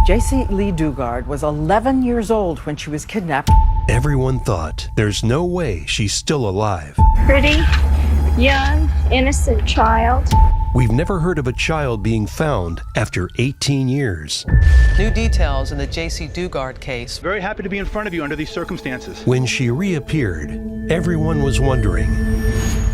Jaycee Lee Dougard was 11 years old when she was kidnapped. Everyone thought there's no way she's still alive. Pretty, young, innocent child. We've never heard of a child being found after 18 years. New details in the Jaycee Dougard case. Very happy to be in front of you under these circumstances. When she reappeared, everyone was wondering,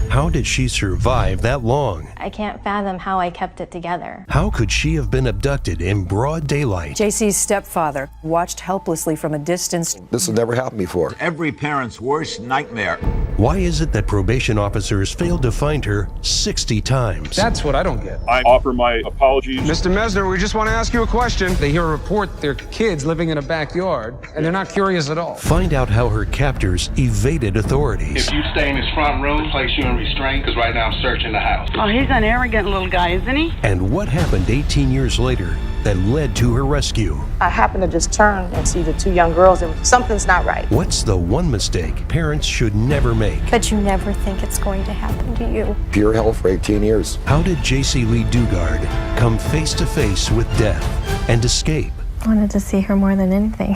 how did she survive that long? I can't fathom how I kept it together. How could she have been abducted in broad daylight? Jaycee's stepfather watched helplessly from a distance. This has never happened before. Every parent's worst nightmare. Why is it that probation officers failed to find her 60 times? That's what I don't get. I offer my apologies. Mr. Mesner, we just want to ask you a question. They hear a report their kids living in a backyard, and they're not curious at all. Find out how her captors evaded authorities. If you stay in this front room, place you in restraint, because right now I'm searching the house. Oh, he's an arrogant little guy, isn't he? And what happened 18 years later that led to her rescue? I happened to just turn and see the two young girls, and something's not right. What's the one mistake parents should never make? But you never think it's going to happen to you. Pure hell for 18 years. How did Jaycee Lee Dougard come face to face with death and escape? I wanted to see her more than anything.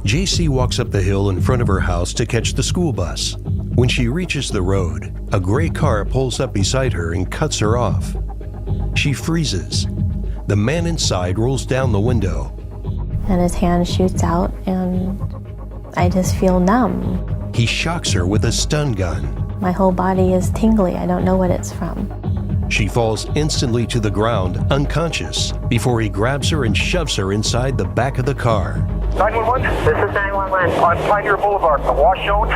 Jaycee walks up the hill in front of her house to catch the school bus. When she reaches the road, a gray car pulls up beside her and cuts her off. She freezes. The man inside rolls down the window. And his hand shoots out, and I just feel numb. He shocks her with a stun gun. My whole body is tingly. I don't know what it's from. She falls instantly to the ground, unconscious, before he grabs her and shoves her inside the back of the car. 911? This is 911. On Pioneer Boulevard, the wash zone.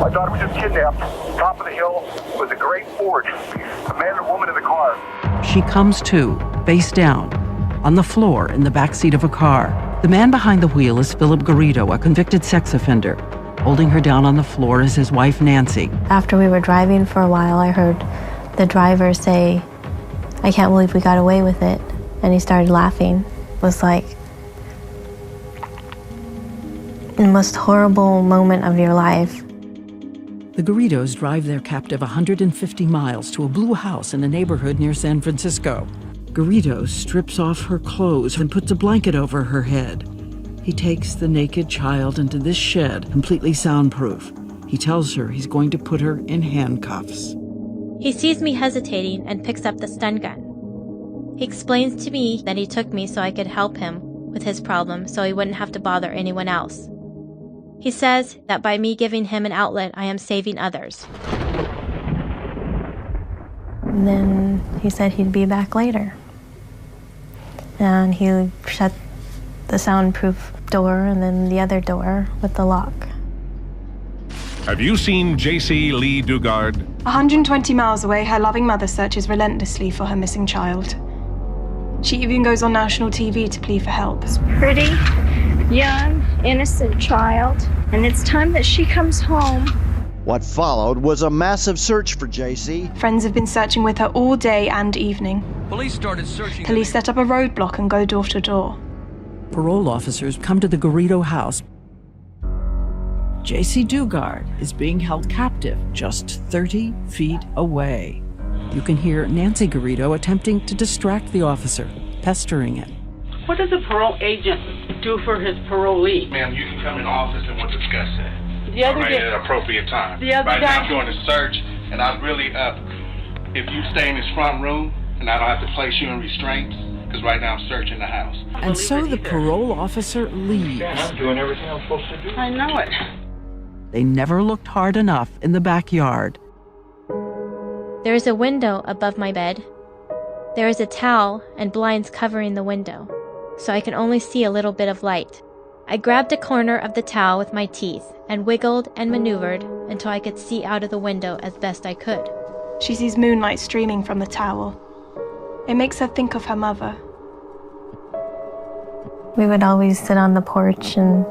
My daughter was just kidnapped. Top of the hill was a great Ford. A man and a woman in the car. She comes to, face down, on the floor in the backseat of a car. The man behind the wheel is Philip Garrido, a convicted sex offender. Holding her down on the floor is his wife, Nancy. After we were driving for a while, I heard the driver say, "I can't believe we got away with it." And he started laughing. It was like the most horrible moment of your life. The Garridos drive their captive 150 miles to a blue house in a neighborhood near San Francisco. Garrido strips off her clothes and puts a blanket over her head. He takes the naked child into this shed, completely soundproof. He tells her he's going to put her in handcuffs. He sees me hesitating and picks up the stun gun. He explains to me that he took me so I could help him with his problem so he wouldn't have to bother anyone else. He says that by me giving him an outlet, I am saving others. And then he said he'd be back later. And he shut the soundproof door and then the other door with the lock. Have you seen Jaycee Lee Dougard? 120 miles away, her loving mother searches relentlessly for her missing child. She even goes on national TV to plead for help. Pretty, young, innocent child, and it's time that she comes home. What followed was a massive search for Jaycee. Friends have been searching with her all day and evening. Police started searching. Police set up a roadblock and go door to door. Parole officers come to the Garrido house. Jaycee Dougard is being held captive just 30 feet away. You can hear Nancy Garrido attempting to distract the officer, pestering him. What does a parole agent do for his parolee? Ma'am, you can come in the office and we'll discuss that. The other at an appropriate time. The other right guy. now I'm doing a search, and I'm really if you stay in this front room, and I don't have to place you in restraints, because right now I'm searching the house. And so the parole officer leaves. Yeah, I'm doing everything I'm supposed to do. I know it. They never looked hard enough in the backyard. There is a window above my bed. There is a towel and blinds covering the window, so I can only see a little bit of light. I grabbed a corner of the towel with my teeth and wiggled and maneuvered until I could see out of the window as best I could. She sees moonlight streaming from the towel. It makes her think of her mother. We would always sit on the porch and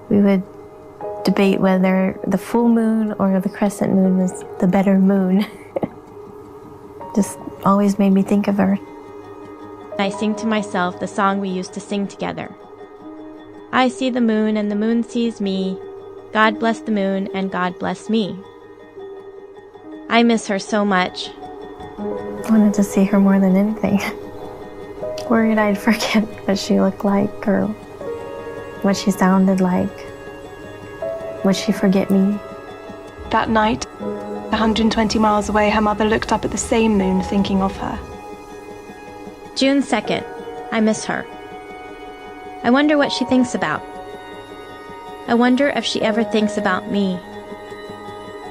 we would debate whether the full moon or the crescent moon was the better moon. Just always made me think of her. I sing to myself the song we used to sing together. I see the moon and the moon sees me. God bless the moon and God bless me. I miss her so much. I wanted to see her more than anything. worried I'd forget what she looked like or what she sounded like. Would she forget me? That night, 120 miles away, her mother looked up at the same moon thinking of her. June 2nd. I miss her. I wonder what she thinks about. I wonder if she ever thinks about me.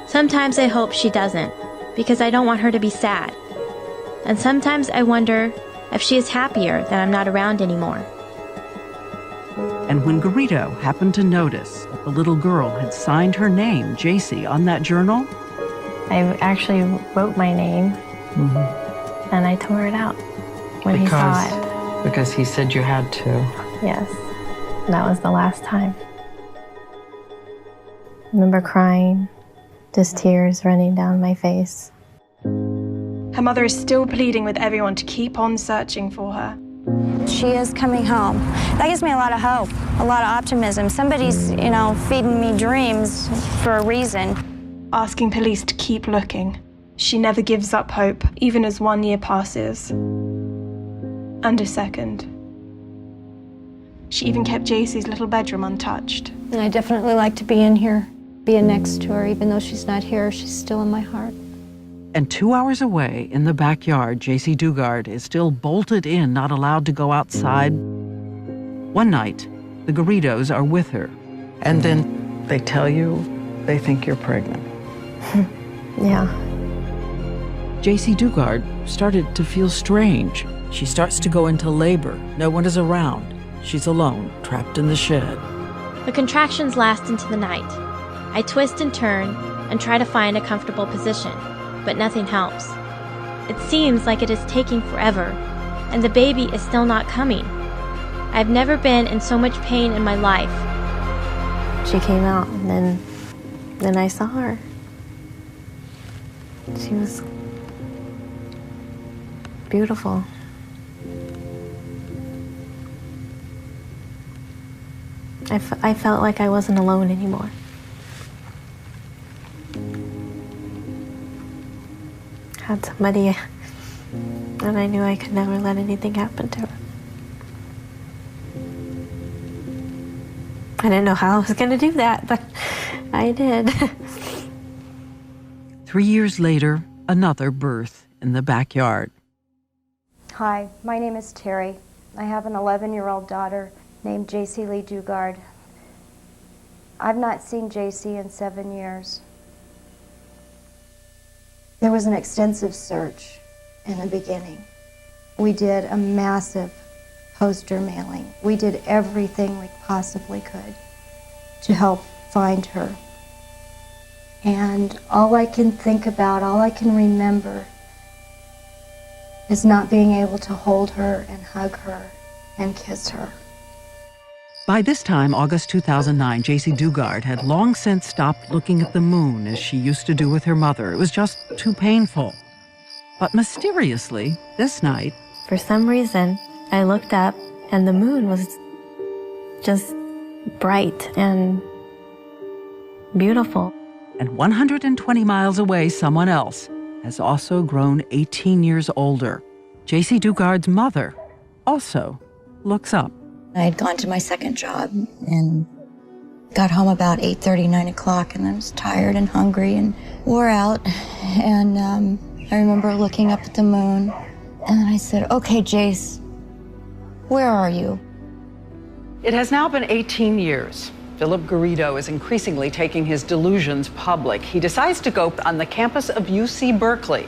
Sometimes I hope she doesn't, because I don't want her to be sad. And sometimes I wonder if she is happier that I'm not around anymore. And when Garrido happened to notice that the little girl had signed her name, Jaycee, on that journal, I actually wrote my name, and I tore it out when he saw it. Because he said you had to. Yes, that was the last time. I remember crying, just tears running down my face. Her mother is still pleading with everyone to keep on searching for her. She is coming home. That gives me a lot of hope, a lot of optimism. Somebody's, feeding me dreams for a reason. Asking police to keep looking. She never gives up hope, even as 1 year passes. And a second. She even kept Jaycee's little bedroom untouched. And I definitely like to be in here, being next to her. Even though she's not here, she's still in my heart. And 2 hours away in the backyard, Jaycee Dougard is still bolted in, not allowed to go outside. One night, the Garridos are with her. And then they tell you they think you're pregnant. Yeah. Jaycee Dougard started to feel strange. She starts to go into labor. No one is around. She's alone, trapped in the shed. The contractions last into the night. I twist and turn and try to find a comfortable position, but nothing helps. It seems like it is taking forever, and the baby is still not coming. I've never been in so much pain in my life. She came out, and then I saw her. She was beautiful. I felt like I wasn't alone anymore. Had somebody, and I knew I could never let anything happen to her. I didn't know how I was going to do that, but I did. 3 years later, another birth in the backyard. Hi, my name is Terry. I have an 11-year-old daughter named Jaycee Lee Dougard. I've not seen Jaycee in 7 years. There was an extensive search in the beginning. We did a massive poster mailing. We did everything we possibly could to help find her. And all I can think about, all I can remember is not being able to hold her and hug her and kiss her. By this time, August 2009, Jaycee Dougard had long since stopped looking at the moon as she used to do with her mother. It was just too painful. But mysteriously, this night, for some reason, I looked up and the moon was just bright and beautiful. And 120 miles away, someone else has also grown 18 years older. Jaycee Dougard's mother also looks up. I had gone to my second job and got home about 8:30, 9 o'clock, and I was tired and hungry and wore out. And I remember looking up at the moon, and then I said, "Okay, Jace, where are you?" It has now been 18 years. Philip Garrido is increasingly taking his delusions public. He decides to go on the campus of UC Berkeley.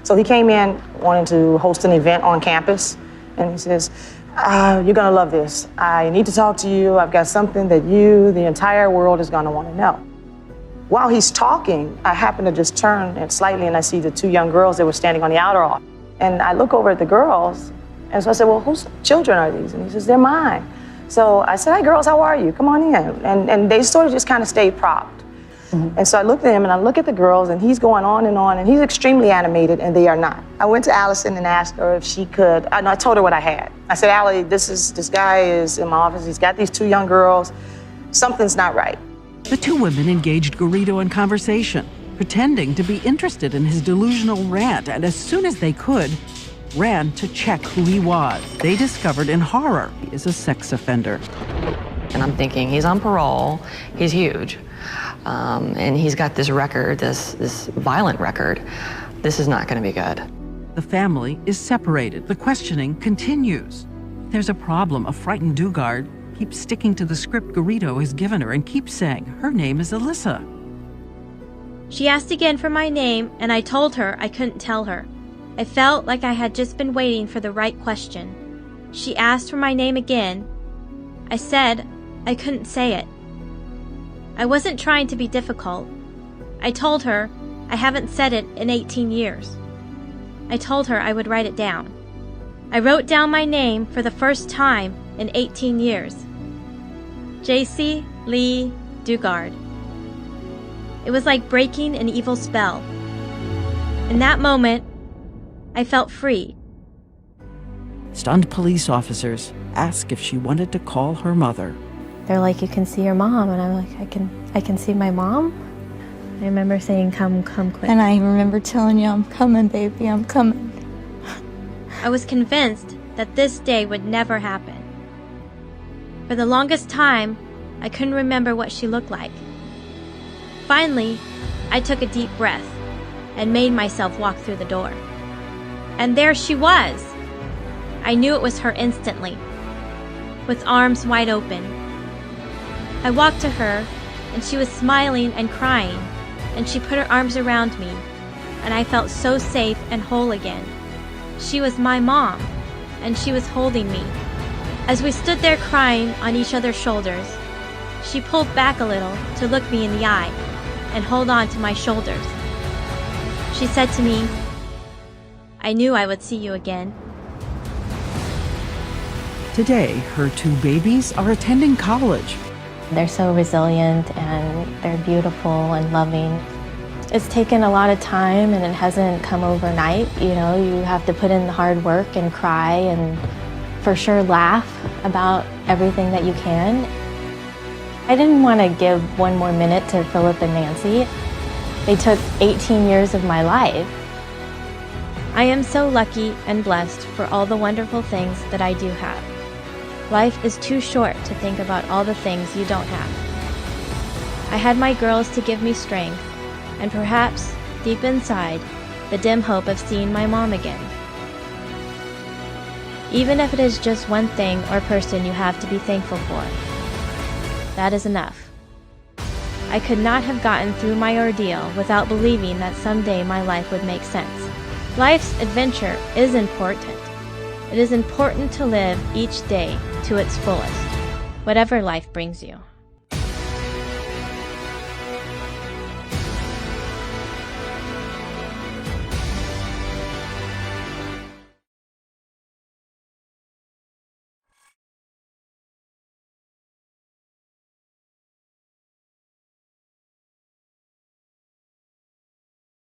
So he came in wanting to host an event on campus, and he says, "You're gonna love this. I need to talk to you. I've got something that the entire world is gonna wanna know." While he's talking, I happen to just turn and slightly and I see the two young girls that were standing on the outer aisle. And I look over at the girls, and so I said, "Well, whose children are these?" And he says, "They're mine." So I said, "Hi girls, how are you? Come on in." And they sort of just kind of stayed propped. And so I looked at him and I look at the girls and he's going on and he's extremely animated and they are not. I went to Allison and asked her if she could, I told her what I had. I said, "Allie, this guy is in my office. He's got these two young girls. Something's not right." The two women engaged Garrido in conversation, pretending to be interested in his delusional rant, and as soon as they could, ran to check who he was. They discovered in horror he is a sex offender. And I'm thinking, he's on parole, he's huge, and he's got this record, this violent record. This is not going to be good. The family is separated. The questioning continues. There's a problem. A frightened Dougard keeps sticking to the script Garrido has given her and keeps saying her name is Alyssa. She asked again for my name, and I told her I couldn't tell her. I felt like I had just been waiting for the right question. She asked for my name again. I said I couldn't say it. I wasn't trying to be difficult. I told her I haven't said it in 18 years. I told her I would write it down. I wrote down my name for the first time in 18 years. Jaycee Lee Dougard. It was like breaking an evil spell. In that moment, I felt free. Stunned police officers ask if she wanted to call her mother. They're like, you can see your mom, and I'm like, I can see my mom? I remember saying, come quick. And I remember telling you, I'm coming, baby, I'm coming. I was convinced that this day would never happen. For the longest time, I couldn't remember what she looked like. Finally, I took a deep breath and made myself walk through the door. And there she was! I knew it was her instantly, with arms wide open. I walked to her, and she was smiling and crying, and she put her arms around me, and I felt so safe and whole again. She was my mom, and she was holding me. As we stood there crying on each other's shoulders, she pulled back a little to look me in the eye and hold on to my shoulders. She said to me, I knew I would see you again. Today, her two babies are attending college. They're so resilient and they're beautiful and loving. It's taken a lot of time and it hasn't come overnight. You know, you have to put in the hard work and cry and for sure laugh about everything that you can. I didn't want to give one more minute to Philip and Nancy. They took 18 years of my life. I am so lucky and blessed for all the wonderful things that I do have. Life is too short to think about all the things you don't have. I had my girls to give me strength, and perhaps, deep inside, the dim hope of seeing my mom again. Even if it is just one thing or person you have to be thankful for, that is enough. I could not have gotten through my ordeal without believing that someday my life would make sense. Life's adventure is important. It is important to live each day to its fullest, whatever life brings you.